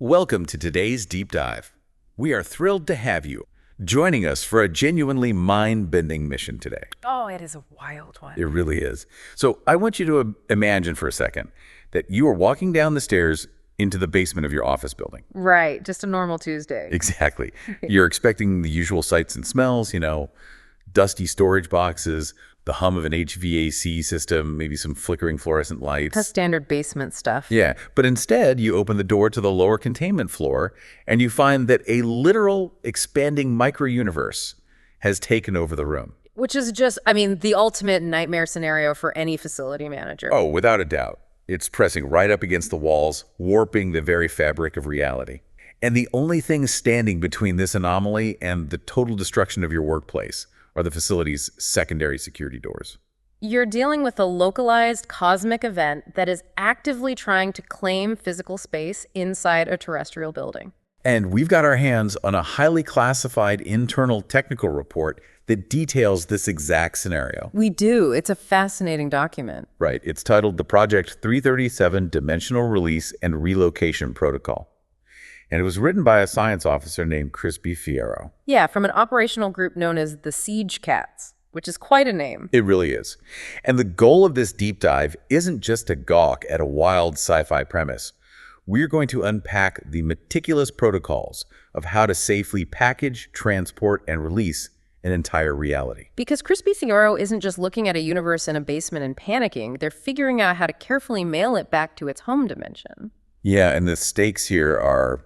Welcome to today's deep dive. We are thrilled to have you joining us for a genuinely mind-bending mission today. Oh, it is a wild one. It really is. So I want you to imagine for a second that you are walking down the stairs into the basement of your office building. Right, just a normal Tuesday. Exactly. You're expecting the usual sights and smells, dusty storage boxes, the hum of an HVAC system, maybe some flickering fluorescent lights. That's standard basement stuff. Yeah, but instead you open the door to the lower containment floor and you find that a literal expanding micro-universe has taken over the room. Which is just, the ultimate nightmare scenario for any facility manager. Oh, without a doubt. It's pressing right up against the walls, warping the very fabric of reality. And the only thing standing between this anomaly and the total destruction of your workplace are the facility's secondary security doors. You're dealing with a localized cosmic event that is actively trying to claim physical space inside a terrestrial building. And we've got our hands on a highly classified internal technical report that details this exact scenario. We do. It's a fascinating document. Right. It's titled the Project 337 Dimensional Release and Relocation Protocol. And it was written by a science officer named Chrispy. Yeah, from an operational group known as the Siege Cats, which is quite a name. It really is. And the goal of this deep dive isn't just to gawk at a wild sci-fi premise. We're going to unpack the meticulous protocols of how to safely package, transport, and release an entire reality. Because Chrispy isn't just looking at a universe in a basement and panicking, they're figuring out how to carefully mail it back to its home dimension. Yeah, and the stakes here are,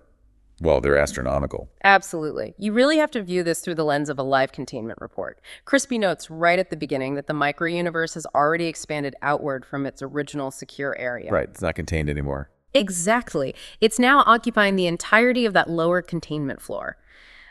well, they're astronomical. Absolutely. You really have to view this through the lens of a live containment report. Chrispy notes right at the beginning that the micro-universe has already expanded outward from its original secure area. Right, it's not contained anymore. Exactly. It's now occupying the entirety of that lower containment floor.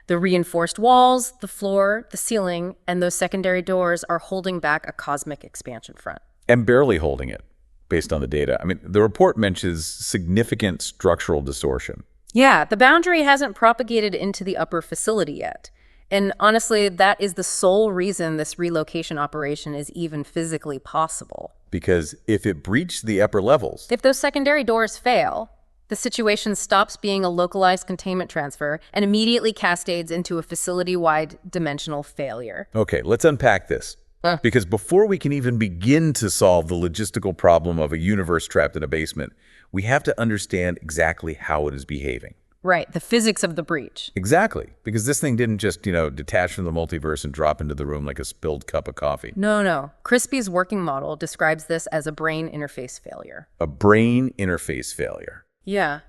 The reinforced walls, the floor, the ceiling, and those secondary doors are holding back a cosmic expansion front. And barely holding it, based on the data. The report mentions significant structural distortion. Yeah, the boundary hasn't propagated into the upper facility yet. And honestly, that is the sole reason this relocation operation is even physically possible. Because if it breached the upper levels, if those secondary doors fail, the situation stops being a localized containment transfer and immediately cascades into a facility-wide dimensional failure. Okay, let's unpack this. Because before we can even begin to solve the logistical problem of a universe trapped in a basement, we have to understand exactly how it is behaving. Right, the physics of the breach. Exactly, because this thing didn't just, detach from the multiverse and drop into the room like a spilled cup of coffee. No. Chrispy's working model describes this as a brain interface failure. A brain interface failure. Yeah.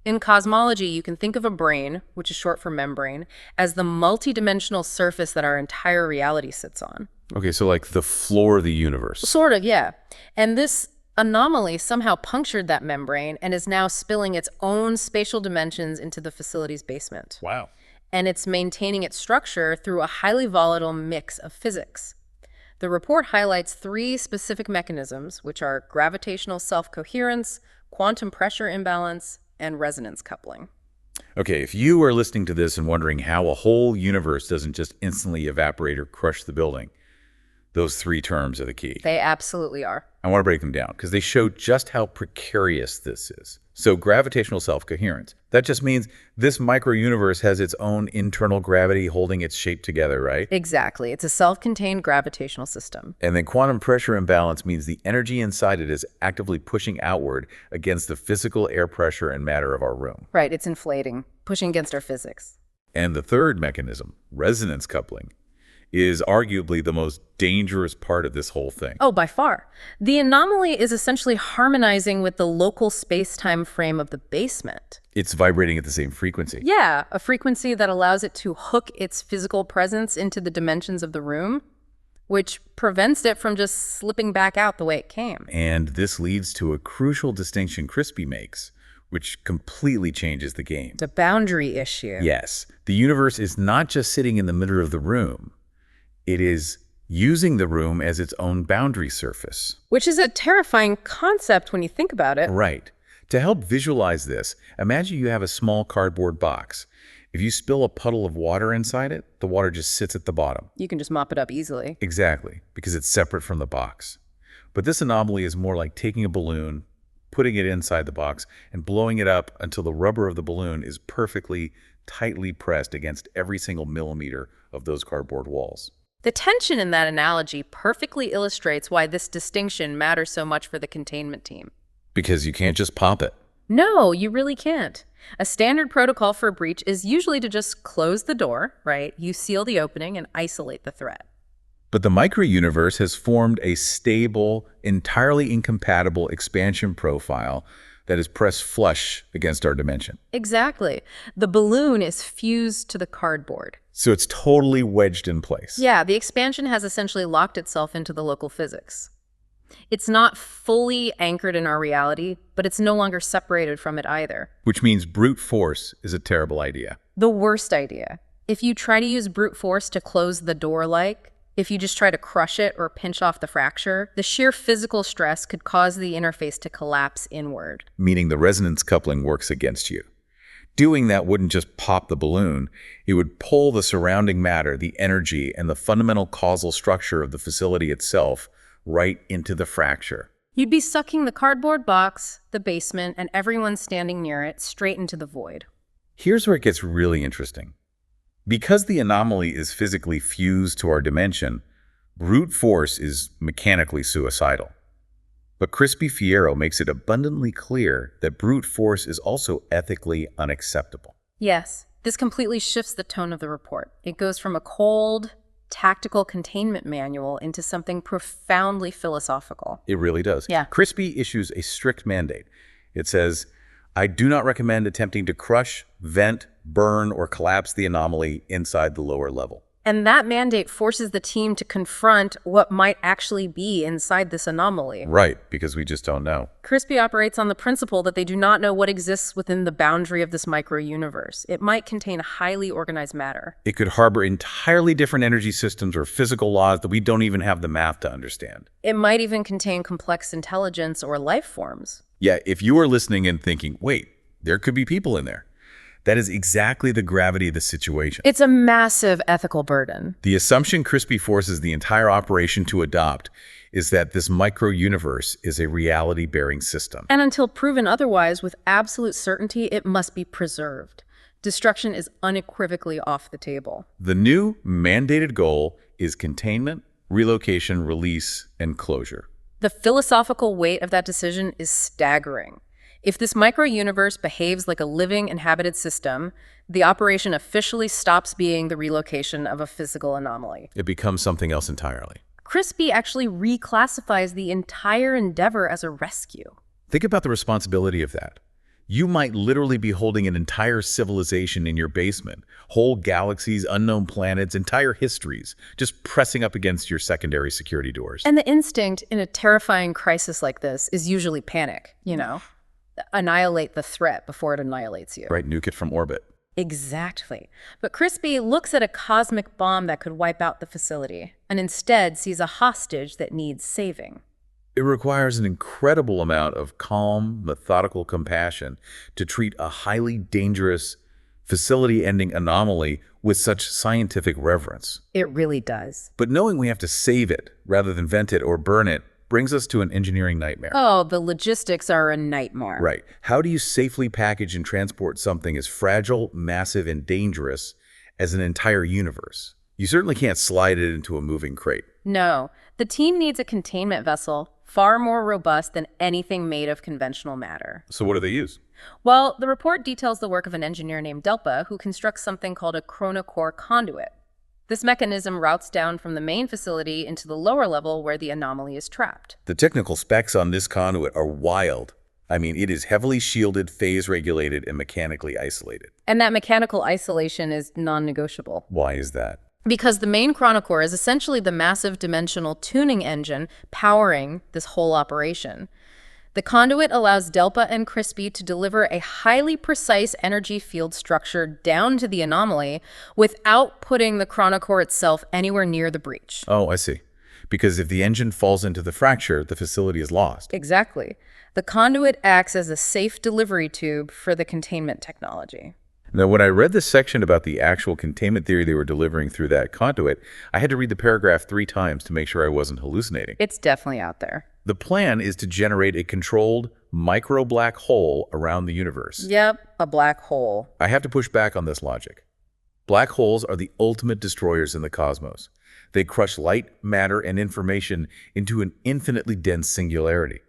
In cosmology, you can think of a brain, which is short for membrane, as the multidimensional surface that our entire reality sits on. Okay, so like the floor of the universe. Sort of, yeah. And this anomaly somehow punctured that membrane and is now spilling its own spatial dimensions into the facility's basement. Wow. And it's maintaining its structure through a highly volatile mix of physics. The report highlights 3 specific mechanisms, which are gravitational self-coherence, quantum pressure imbalance, and resonance coupling. Okay, if you are listening to this and wondering how a whole universe doesn't just instantly evaporate or crush the building, those 3 terms are the key. They absolutely are. I want to break them down because they show just how precarious this is. So gravitational self-coherence. That just means this micro-universe has its own internal gravity holding its shape together, right? Exactly. It's a self-contained gravitational system. And then quantum pressure imbalance means the energy inside it is actively pushing outward against the physical air pressure and matter of our room. Right. It's inflating, pushing against our physics. And the third mechanism, resonance coupling, is arguably the most dangerous part of this whole thing. Oh, by far. The anomaly is essentially harmonizing with the local space-time frame of the basement. It's vibrating at the same frequency. Yeah, a frequency that allows it to hook its physical presence into the dimensions of the room, which prevents it from just slipping back out the way it came. And this leads to a crucial distinction Chrispy makes, which completely changes the game. The boundary issue. Yes. The universe is not just sitting in the middle of the room. It is using the room as its own boundary surface. Which is a terrifying concept when you think about it. Right. To help visualize this, imagine you have a small cardboard box. If you spill a puddle of water inside it, the water just sits at the bottom. You can just mop it up easily. Exactly, because it's separate from the box. But this anomaly is more like taking a balloon, putting it inside the box, and blowing it up until the rubber of the balloon is perfectly, tightly pressed against every single millimeter of those cardboard walls. The tension in that analogy perfectly illustrates why this distinction matters so much for the containment team. Because you can't just pop it. No, you really can't. A standard protocol for a breach is usually to just close the door, right? You seal the opening and isolate the threat. But the microuniverse has formed a stable, entirely incompatible expansion profile that is pressed flush against our dimension. Exactly. The balloon is fused to the cardboard. So it's totally wedged in place. Yeah, the expansion has essentially locked itself into the local physics. It's not fully anchored in our reality, but it's no longer separated from it either. Which means brute force is a terrible idea. The worst idea. If you try to use brute force to close the door, if you just try to crush it or pinch off the fracture, the sheer physical stress could cause the interface to collapse inward. Meaning the resonance coupling works against you. Doing that wouldn't just pop the balloon, it would pull the surrounding matter, the energy, and the fundamental causal structure of the facility itself right into the fracture. You'd be sucking the cardboard box, the basement, and everyone standing near it straight into the void. Here's where it gets really interesting. Because the anomaly is physically fused to our dimension, brute force is mechanically suicidal. But Chrispy makes it abundantly clear that brute force is also ethically unacceptable. Yes, this completely shifts the tone of the report. It goes from a cold, tactical containment manual into something profoundly philosophical. It really does. Yeah. Chrispy issues a strict mandate. It says, I do not recommend attempting to crush, vent, burn, or collapse the anomaly inside the lower level. And that mandate forces the team to confront what might actually be inside this anomaly. Right, because we just don't know. Chrispy operates on the principle that they do not know what exists within the boundary of this micro-universe. It might contain highly organized matter. It could harbor entirely different energy systems or physical laws that we don't even have the math to understand. It might even contain complex intelligence or life forms. Yeah, if you are listening and thinking, wait, there could be people in there. That is exactly the gravity of the situation. It's a massive ethical burden. The assumption Chrispy forces the entire operation to adopt is that this micro-universe is a reality-bearing system. And until proven otherwise, with absolute certainty, it must be preserved. Destruction is unequivocally off the table. The new mandated goal is containment, relocation, release, and closure. The philosophical weight of that decision is staggering. If this micro-universe behaves like a living, inhabited system, the operation officially stops being the relocation of a physical anomaly. It becomes something else entirely. Chrispy actually reclassifies the entire endeavor as a rescue. Think about the responsibility of that. You might literally be holding an entire civilization in your basement, whole galaxies, unknown planets, entire histories, just pressing up against your secondary security doors. And the instinct in a terrifying crisis like this is usually panic, annihilate the threat before it annihilates you. Right, nuke it from orbit. Exactly. But Chrispy looks at a cosmic bomb that could wipe out the facility, and instead sees a hostage that needs saving. It requires an incredible amount of calm, methodical compassion to treat a highly dangerous, facility-ending anomaly with such scientific reverence. It really does. But knowing we have to save it rather than vent it or burn it brings us to an engineering nightmare. Oh, the logistics are a nightmare. Right. How do you safely package and transport something as fragile, massive, and dangerous as an entire universe? You certainly can't slide it into a moving crate. No. The team needs a containment vessel far more robust than anything made of conventional matter. So what do they use? Well, the report details the work of an engineer named Delpa who constructs something called a Chronocore conduit. This mechanism routes down from the main facility into the lower level where the anomaly is trapped. The technical specs on this conduit are wild. I mean, it is heavily shielded, phase-regulated, and mechanically isolated. And that mechanical isolation is non-negotiable. Why is that? Because the main Chronocore is essentially the massive dimensional tuning engine powering this whole operation. The conduit allows Delpa and Chrispy to deliver a highly precise energy field structure down to the anomaly without putting the Chronocore itself anywhere near the breach. Oh, I see. Because if the engine falls into the fracture, the facility is lost. Exactly. The conduit acts as a safe delivery tube for the containment technology. Now, when I read this section about the actual containment theory they were delivering through that conduit, I had to read the paragraph 3 times to make sure I wasn't hallucinating. It's definitely out there. The plan is to generate a controlled micro-black hole around the universe. Yep, a black hole. I have to push back on this logic. Black holes are the ultimate destroyers in the cosmos. They crush light, matter, and information into an infinitely dense singularity.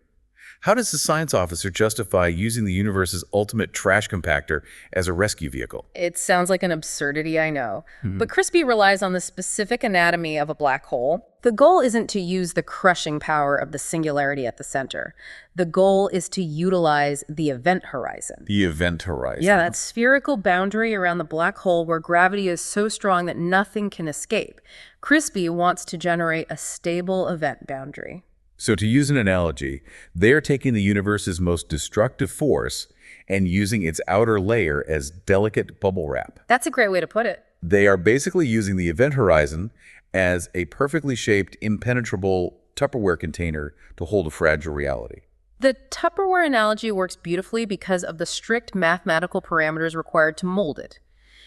How does the science officer justify using the universe's ultimate trash compactor as a rescue vehicle? It sounds like an absurdity, I know. But Chrispy relies on the specific anatomy of a black hole. The goal isn't to use the crushing power of the singularity at the center. The goal is to utilize the event horizon. The event horizon. Yeah, that spherical boundary around the black hole where gravity is so strong that nothing can escape. Chrispy wants to generate a stable event boundary. So to use an analogy, they're taking the universe's most destructive force and using its outer layer as delicate bubble wrap. That's a great way to put it. They are basically using the event horizon as a perfectly shaped, impenetrable Tupperware container to hold a fragile reality. The Tupperware analogy works beautifully because of the strict mathematical parameters required to mold it.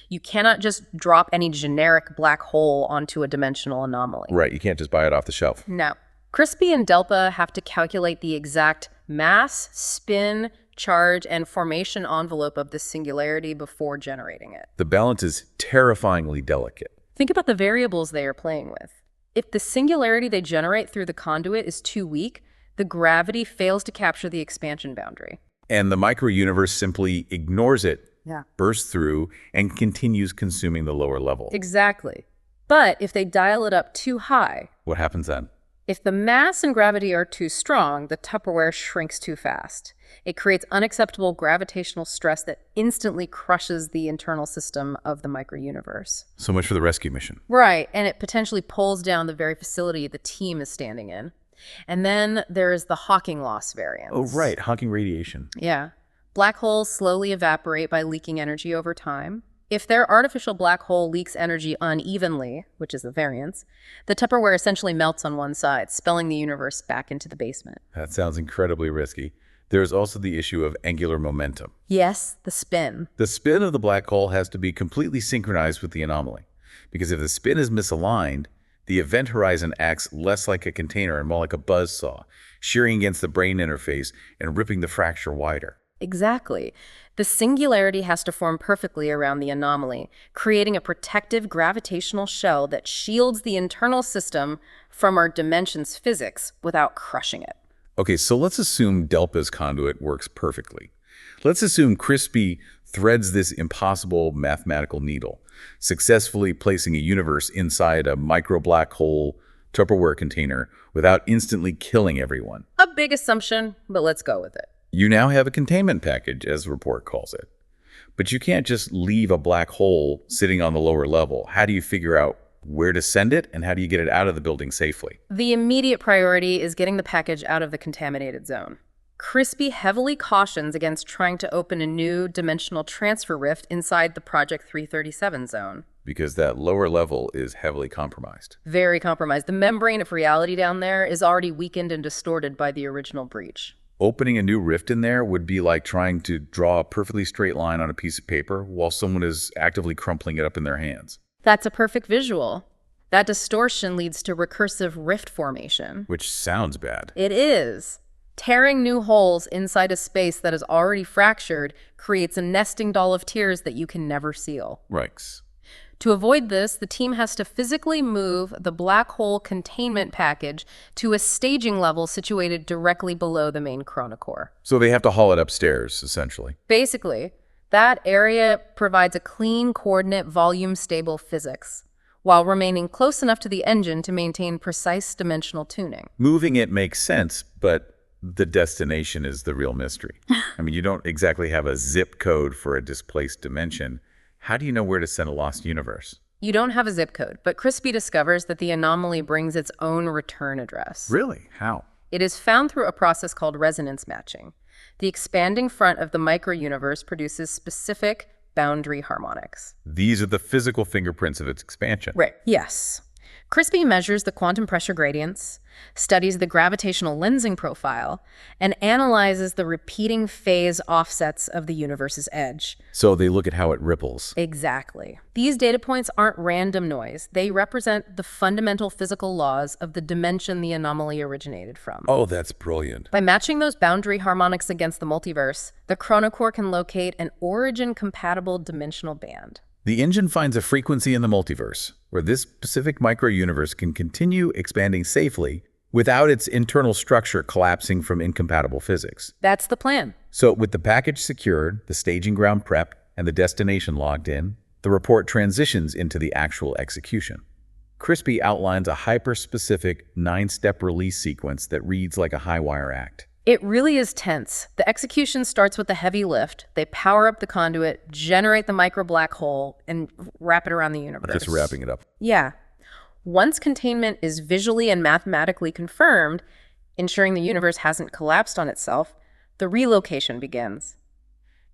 You cannot just drop any generic black hole onto a dimensional anomaly. Right, you can't just buy it off the shelf. No. Chrispy and Delpa have to calculate the exact mass, spin, charge, and formation envelope of the singularity before generating it. The balance is terrifyingly delicate. Think about the variables they are playing with. If the singularity they generate through the conduit is too weak, the gravity fails to capture the expansion boundary. And the micro-universe simply ignores it, Yeah. bursts through, and continues consuming the lower level. Exactly. But if they dial it up too high, What happens then? if the mass and gravity are too strong, the Tupperware shrinks too fast. It creates unacceptable gravitational stress that instantly crushes the internal system of the micro-universe. So much for the rescue mission. Right, and it potentially pulls down the very facility the team is standing in. And then there is the Hawking loss variance. Oh, right, Hawking radiation. Yeah. Black holes slowly evaporate by leaking energy over time. If their artificial black hole leaks energy unevenly, which is the variance, the Tupperware essentially melts on one side, spilling the universe back into the basement. That sounds incredibly risky. There is also the issue of angular momentum. Yes, the spin. The spin of the black hole has to be completely synchronized with the anomaly, because if the spin is misaligned, the event horizon acts less like a container and more like a buzzsaw, shearing against the brain interface and ripping the fracture wider. Exactly. The singularity has to form perfectly around the anomaly, creating a protective gravitational shell that shields the internal system from our dimension's physics without crushing it. Okay, so let's assume Delpa's conduit works perfectly. Let's assume Chrispy threads this impossible mathematical needle, successfully placing a universe inside a micro black hole Tupperware container without instantly killing everyone. A big assumption, but let's go with it. You now have a containment package, as the report calls it. But you can't just leave a black hole sitting on the lower level. How do you figure out where to send it, and how do you get it out of the building safely? The immediate priority is getting the package out of the contaminated zone. Chrispy heavily cautions against trying to open a new dimensional transfer rift inside the Project 337 zone. Because that lower level is heavily compromised. Very compromised. The membrane of reality down there is already weakened and distorted by the original breach. Opening a new rift in there would be like trying to draw a perfectly straight line on a piece of paper while someone is actively crumpling it up in their hands. That's a perfect visual. That distortion leads to recursive rift formation. Which sounds bad. It is. Tearing new holes inside a space that is already fractured creates a nesting doll of tears that you can never seal. Right. To avoid this, the team has to physically move the black hole containment package to a staging level situated directly below the main chronocore. So they have to haul it upstairs, essentially. Basically, that area provides a clean coordinate volume stable physics, while remaining close enough to the engine to maintain precise dimensional tuning. Moving it makes sense, but the destination is the real mystery. I mean, you don't exactly have a zip code for a displaced dimension. How do you know where to send a lost universe? You don't have a zip code, but Chrispy discovers that the anomaly brings its own return address. Really? How? It is found through a process called resonance matching. The expanding front of the micro-universe produces specific boundary harmonics. These are the physical fingerprints of its expansion. Right. Yes. Chrispy measures the quantum pressure gradients, studies the gravitational lensing profile, and analyzes the repeating phase offsets of the universe's edge. So they look at how it ripples. Exactly. These data points aren't random noise. They represent the fundamental physical laws of the dimension the anomaly originated from. Oh, that's brilliant. By matching those boundary harmonics against the multiverse, the Chronocore can locate an origin-compatible dimensional band. The engine finds a frequency in the multiverse where this specific micro-universe can continue expanding safely without its internal structure collapsing from incompatible physics. That's the plan. So with the package secured, the staging ground prepped, and the destination logged in, the report transitions into the actual execution. Chrispy outlines a hyper-specific 9-step release sequence that reads like a high-wire act. It really is tense. The execution starts with a heavy lift. They power up the conduit, generate the micro black hole, and wrap it around the universe. Just wrapping it up. Yeah. Once containment is visually and mathematically confirmed, ensuring the universe hasn't collapsed on itself, the relocation begins.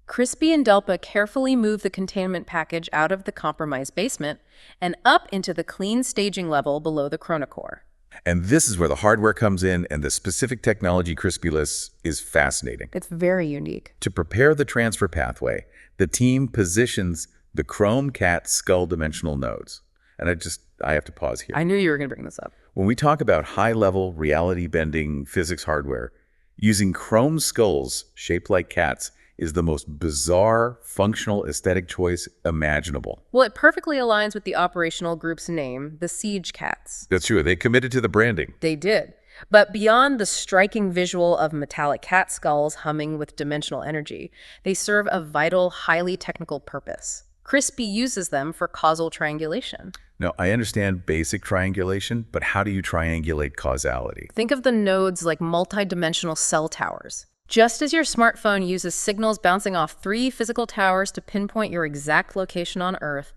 Chrispy and Delpa carefully move the containment package out of the compromised basement and up into the clean staging level below the Chronocore. And this is where the hardware comes in, and the specific technology Chrispy lists is fascinating. It's very unique. To prepare the transfer pathway, the team positions the Chrome Cat skull dimensional nodes. And I have to pause here. I knew you were going to bring this up. When we talk about high-level reality-bending physics hardware, using chrome skulls shaped like cats is the most bizarre functional aesthetic choice imaginable. Well, it perfectly aligns with the operational group's name, the Siege Cats. That's true. They committed to the branding. They did. But beyond the striking visual of metallic cat skulls humming with dimensional energy, they serve a vital, highly technical purpose. Chrispy uses them for causal triangulation. Now, I understand basic triangulation, but how do you triangulate causality? Think of the nodes like multidimensional cell towers. Just as your smartphone uses signals bouncing off 3 physical towers to pinpoint your exact location on Earth,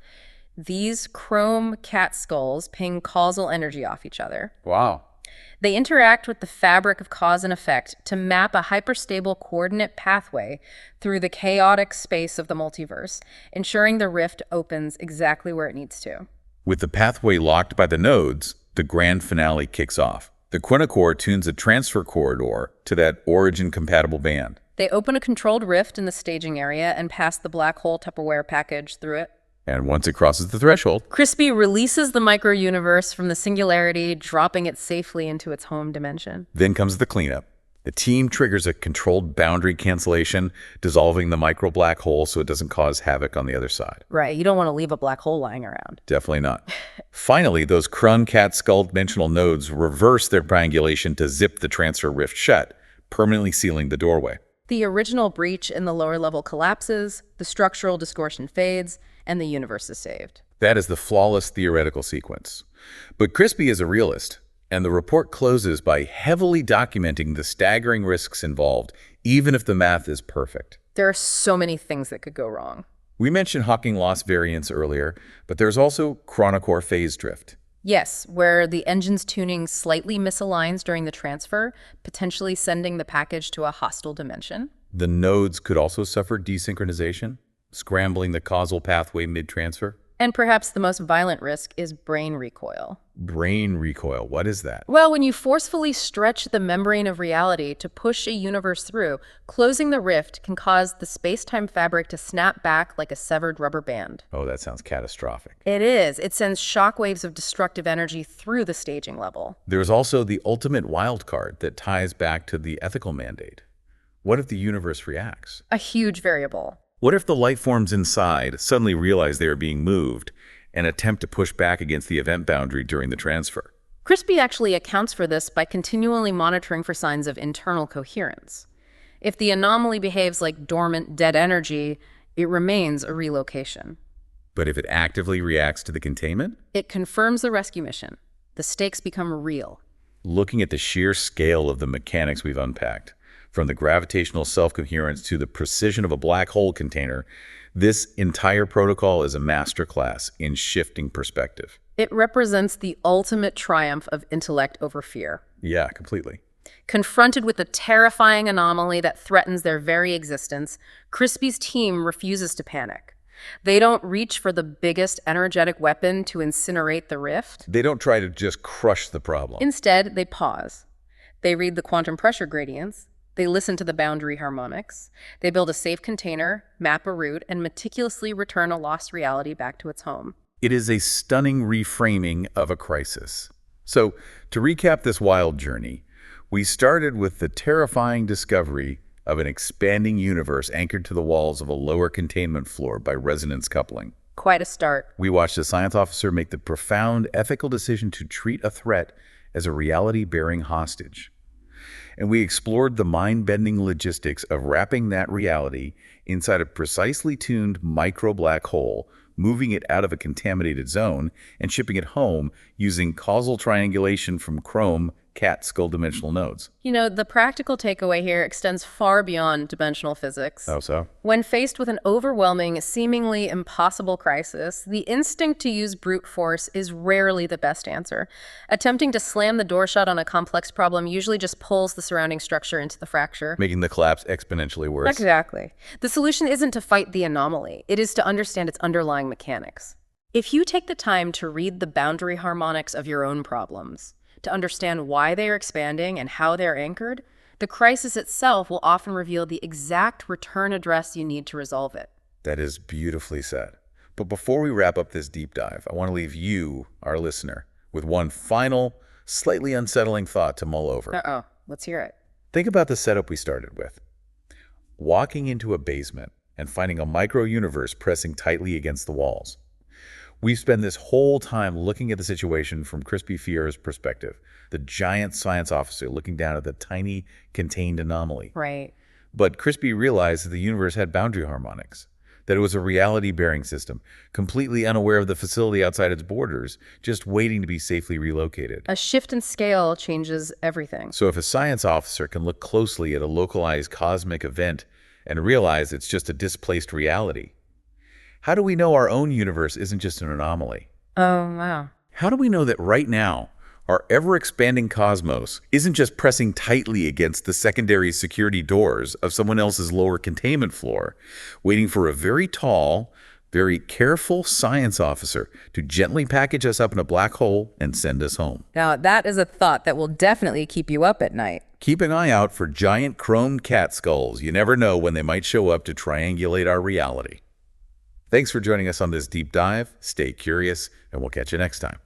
these chrome cat skulls ping causal energy off each other. Wow. They interact with the fabric of cause and effect to map a hyperstable coordinate pathway through the chaotic space of the multiverse, ensuring the rift opens exactly where it needs to. With the pathway locked by the nodes, the grand finale kicks off. The Chronocore tunes a transfer corridor to that origin-compatible band. They open a controlled rift in the staging area and pass the black hole Tupperware package through it. And once it crosses the threshold, Chrispy releases the micro-universe from the singularity, dropping it safely into its home dimension. then comes the cleanup. The team triggers a controlled boundary cancellation, dissolving the micro black hole so it doesn't cause havoc on the other side. Right, you don't want to leave a black hole lying around. Definitely not. Finally, those Krun Cat Skull dimensional nodes reverse their triangulation to zip the transfer rift shut, permanently sealing the doorway. The original breach in the lower level collapses, the structural distortion fades, and the universe is saved. That is the flawless theoretical sequence. But Chrispy is a realist, and the report closes by heavily documenting the staggering risks involved, even if the math is perfect. There are so many things that could go wrong. We mentioned Hawking loss variance earlier, but there's also Chronocore phase drift. Yes, where the engine's tuning slightly misaligns during the transfer, potentially sending the package to a hostile dimension. The nodes could also suffer desynchronization, scrambling the causal pathway mid-transfer. And perhaps the most violent risk is brain recoil. Brain recoil, what is that? Well, when you forcefully stretch the membrane of reality to push a universe through, closing the rift can cause the space-time fabric to snap back like a severed rubber band. Oh, that sounds catastrophic. It is. It sends shockwaves of destructive energy through the staging level. There's also the ultimate wild card that ties back to the ethical mandate. What if the universe reacts? A huge variable. What if the life forms inside suddenly realize they are being moved and attempt to push back against the event boundary during the transfer? Chrispy actually accounts for this by continually monitoring for signs of internal coherence. If the anomaly behaves like dormant, dead energy, it remains a relocation. But if it actively reacts to the containment? It confirms the rescue mission. The stakes become real. Looking at the sheer scale of the mechanics we've unpacked, from the gravitational self-coherence to the precision of a black hole container, this entire protocol is a masterclass in shifting perspective. It represents the ultimate triumph of intellect over fear. Yeah, completely. Confronted with the terrifying anomaly that threatens their very existence, Chrispy's team refuses to panic. They don't reach for the biggest energetic weapon to incinerate the rift. They don't try to just crush the problem. Instead, they pause. They read the quantum pressure gradients. They listen to the boundary harmonics. They build a safe container, map a route, and meticulously return a lost reality back to its home. It is a stunning reframing of a crisis. So, to recap this wild journey, we started with the terrifying discovery of an expanding universe anchored to the walls of a lower containment floor by resonance coupling. Quite a start. We watched a science officer make the profound ethical decision to treat a threat as a reality-bearing hostage. And we explored the mind-bending logistics of wrapping that reality inside a precisely tuned micro-black hole, moving it out of a contaminated zone, and shipping it home using causal triangulation from Chrome cat skull dimensional nodes. You know, the practical takeaway here extends far beyond dimensional physics. Oh, so? When faced with an overwhelming, seemingly impossible crisis, the instinct to use brute force is rarely the best answer. Attempting to slam the door shut on a complex problem usually just pulls the surrounding structure into the fracture. Making the collapse exponentially worse. Exactly. The solution isn't to fight the anomaly. It is to understand its underlying mechanics. If you take the time to read the boundary harmonics of your own problems, to understand why they are expanding and how they are anchored, the crisis itself will often reveal the exact return address you need to resolve it. That is beautifully said. But before we wrap up this deep dive, I want to leave you, our listener, with one final, slightly unsettling thought to mull over. Uh-oh. Let's hear it. Think about the setup we started with. Walking into a basement and finding a micro-universe pressing tightly against the walls. We spend this whole time looking at the situation from Chrispy perspective, the giant science officer looking down at the tiny, contained anomaly. Right. But Chrispy realized that the universe had boundary harmonics, that it was a reality-bearing system, completely unaware of the facility outside its borders, just waiting to be safely relocated. A shift in scale changes everything. So if a science officer can look closely at a localized cosmic event and realize it's just a displaced reality, how do we know our own universe isn't just an anomaly? Oh, wow. How do we know that right now, our ever-expanding cosmos isn't just pressing tightly against the secondary security doors of someone else's lower containment floor, waiting for a very tall, very careful science officer to gently package us up in a black hole and send us home? Now, that is a thought that will definitely keep you up at night. Keep an eye out for giant chromed cat skulls. You never know when they might show up to triangulate our reality. Thanks for joining us on this deep dive. Stay curious, and we'll catch you next time.